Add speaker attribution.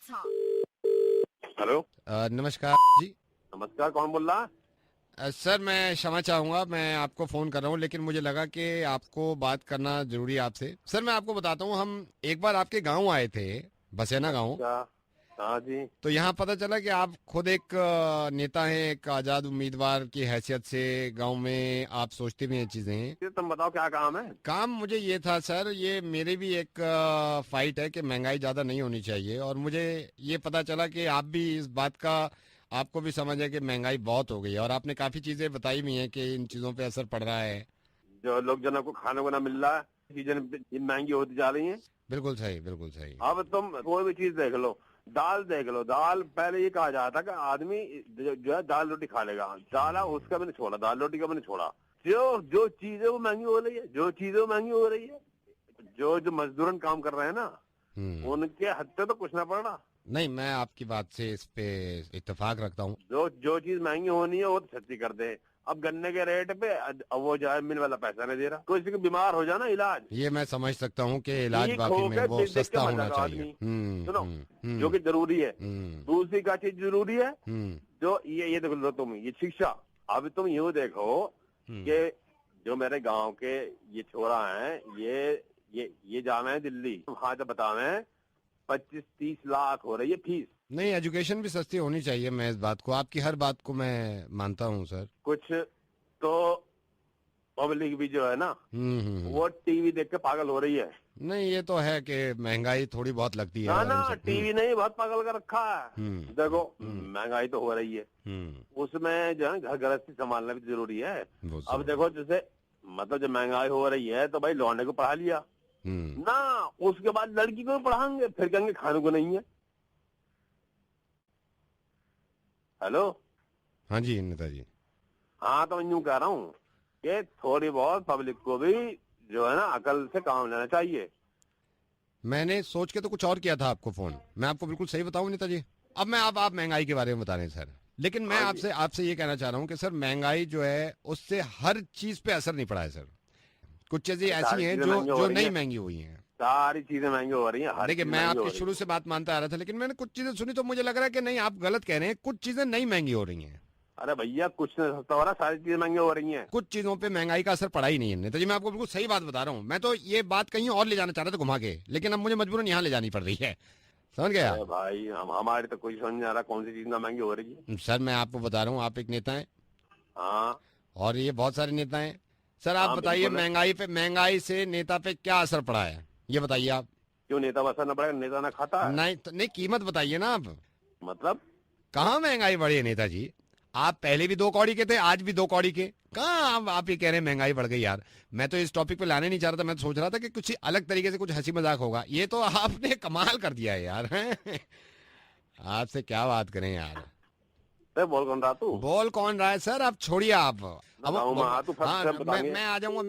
Speaker 1: Hello.
Speaker 2: नमस्कार जी।
Speaker 1: नमस्कार, कौन बोल रहा?
Speaker 2: सर मैं क्षमा चाहूँगा, मैं आपको फ़ोन कर रहा हूँ, लेकिन मुझे लगा कि आपको बात करना ज़रूरी है आपसे। सर मैं आपको बताता हूँ, हम एक बार आपके गांव आए थे, बसेना गांव।
Speaker 1: अच्छा। हाँ जी।
Speaker 2: तो यहाँ पता चला कि आप खुद एक नेता हैं, एक आज़ाद उम्मीदवार की हैसियत से गांव में आप सोचते भी हैं चीज़ें।
Speaker 1: ये तुम बताओ क्या काम है?
Speaker 2: काम मुझे ये था सर, ये मेरे भी एक फाइट है कि महंगाई ज़्यादा नहीं होनी चाहिए, और मुझे ये पता चला कि आप भी इस बात का, आपको भी समझ है कि महंगाई बहुत हो गई है, और आपने काफ़ी चीज़ें बताई भी हैं कि इन चीज़ों पे असर पड़ रहा है।
Speaker 1: जो लोग जनों को खाने को ना मिल रहा है, चीजें ये महंगी होती जा रही हैं।
Speaker 2: बिल्कुल सही, बिल्कुल सही।
Speaker 1: अब तुम कोई भी चीज देख लो, दाल देख लो, दाल पहले ये कहा जाता कि आदमी जो है दाल रोटी खा लेगा, दाल है उसका भी नहीं छोड़ा, दाल रोटी का भी नहीं छोड़ा। जो जो चीजें वो महंगी हो रही है, जो चीजें वो महंगी हो रही है। जो जो मजदूरन काम कर रहे हैं ना,
Speaker 2: हम्म।
Speaker 1: उनके हत्ते तो कुछ ना पड़ रहा।
Speaker 2: नहीं, मैं आपकी बात से इस पे इत्तेफाक रखता हूँ।
Speaker 1: जो जो चीज महंगी होनी है वो तो सस्ती कर दे। अब गन्ने के रेट पे अब वो जो है मिल वाला पैसा नहीं दे रहा, कोई किसी को बीमार हो जाना इलाज
Speaker 2: ये मैं समझ सकता हूँ कि इलाज
Speaker 1: ठीक
Speaker 2: वाकई
Speaker 1: हो
Speaker 2: में
Speaker 1: के
Speaker 2: वो
Speaker 1: देख के
Speaker 2: सस्ता
Speaker 1: मर
Speaker 2: होना
Speaker 1: जाएगा
Speaker 2: चाहिए।
Speaker 1: आदमी। सुनो, जो
Speaker 2: हम्म।
Speaker 1: कि जरूरी है।
Speaker 2: हम्म।
Speaker 1: दूसरी क्या चीज जरूरी है?
Speaker 2: हम्म।
Speaker 1: जो ये देखो लो तुम, ये शिक्षा। अब तुम यूँ देखो
Speaker 2: हम्म।
Speaker 1: कि जो मेरे गांव के ये छोरा हैं, ये जाना है दिल्ली, वहां जब बतावे 25-30 लाख हो रही है फीस।
Speaker 2: नहीं, एजुकेशन भी सस्ती होनी चाहिए, मैं इस बात को, आपकी हर बात को मैं मानता हूँ सर।
Speaker 1: कुछ तो पब्लिक भी जो है ना,
Speaker 2: हम्म।
Speaker 1: वो टीवी देख के पागल हो रही है।
Speaker 2: नहीं, ये तो है कि महंगाई थोड़ी बहुत लगती है
Speaker 1: ना
Speaker 2: और
Speaker 1: ना,
Speaker 2: इन सब।
Speaker 1: टीवी नहीं, बहुत पागल कर रखा है। देखो,
Speaker 2: हम्म।
Speaker 1: महंगाई तो हो रही है, उसमें जो है घर गृहस्थी संभालना भी जरूरी है।
Speaker 2: वो
Speaker 1: अब
Speaker 2: सब।
Speaker 1: देखो जैसे, मतलब जब महंगाई हो रही है तो भाई लौंडे को पढ़ा लिया
Speaker 2: हम्म।
Speaker 1: ना, उसके बाद लड़की को भी पढ़ाएंगे, फिर कहेंगे खाने को नहीं है। हेलो।
Speaker 2: हाँ जी नेताजी।
Speaker 1: हाँ, तो मैं यूं कह रहा हूँ कि थोड़ी बहुत पब्लिक को भी जो है ना अकल से काम लेना चाहिए।
Speaker 2: मैंने सोच के तो कुछ और किया था आपको फोन, मैं आपको बिल्कुल सही बताऊं नेताजी। अब मैं आप महंगाई के बारे में बता रहे हैं सर, लेकिन मैं
Speaker 1: हाँ जी।
Speaker 2: आपसे आपसे ये कहना चाह रहा हूँ कि सर महंगाई जो है उससे हर चीज पे असर नहीं पड़ा है सर। कुछ चीजें
Speaker 1: अरे
Speaker 2: ऐसी
Speaker 1: सारी
Speaker 2: हैं
Speaker 1: चीजें
Speaker 2: जो
Speaker 1: महंगी हो
Speaker 2: जो
Speaker 1: रही
Speaker 2: नहीं
Speaker 1: हैं,
Speaker 2: महंगी हुई हैं।
Speaker 1: सारी चीजें महंगी हो रही हैं, हर
Speaker 2: देखिए,
Speaker 1: चीज
Speaker 2: मैं
Speaker 1: महंगी हो
Speaker 2: आपके
Speaker 1: रही
Speaker 2: शुरू
Speaker 1: है।
Speaker 2: से बात मानता आ रहा था, लेकिन मैंने कुछ चीजें सुनी तो मुझे लग रहा है कि नहीं, आप गलत कह रहे हैं, कुछ चीजें नहीं महंगी हो रही हैं।
Speaker 1: अरे भैया, कुछ नहीं सस्ता हो रहा, सारी चीजें महंगी हो रही हैं।
Speaker 2: कुछ चीजों पे महंगाई का असर पड़ा ही नहीं है नेताजी, मैं आपको बिल्कुल सही बात बता रहा हूँ। मैं तो ये बात कहीं और ले जाना चाह रहा था घुमा के, लेकिन अब मुझे मजबूरन यहाँ ले जानी पड़ रही है। समझ गया?
Speaker 1: अरे भाई, हमारे तो कोई समझ नहीं आ रहा कौन सी चीज ना महंगी हो रही है।
Speaker 2: सर मैं आपको बता रहा हूँ, आप एक नेता हैं
Speaker 1: हाँ।
Speaker 2: और ये बहुत सारे नेता हैं। सर आप
Speaker 1: हाँ
Speaker 2: बताइए,
Speaker 1: बिल्कुल है।
Speaker 2: महंगाई से नेता पे क्या असर पड़ा है, ये बताइए आप।
Speaker 1: क्यों नेता बसा ना पड़ेगा? नेता ना खाता है?
Speaker 2: नहीं तो नहीं, कीमत बताइए ना आप।
Speaker 1: मतलब?
Speaker 2: कहाँ महंगाई बढ़ी है नेताजी? आप पहले भी 2 कौड़ी के थे, आज भी 2 कौड़ी के। कहाँ आप ये कह रहे हैं महंगाई बढ़ गई यार? मैं तो इस टॉपिक पे लाने नहीं चाह रहा था, मैं तो सोच रहा था कि कुछ ही अलग तरीके से कुछ हंसी मजाक होगा, ये तो आपने कमाल कर दिया है यार। हैं? आपसे क्या बात करें यार।
Speaker 1: अरे बोल कौन रहा तू?
Speaker 2: बोल कौन रहा है सर, आप छोड़िए आप।
Speaker 1: ना गाँव में आ तू, फट
Speaker 2: हाँ,
Speaker 1: से बताएंगे।
Speaker 2: मैं आ जाऊंगा।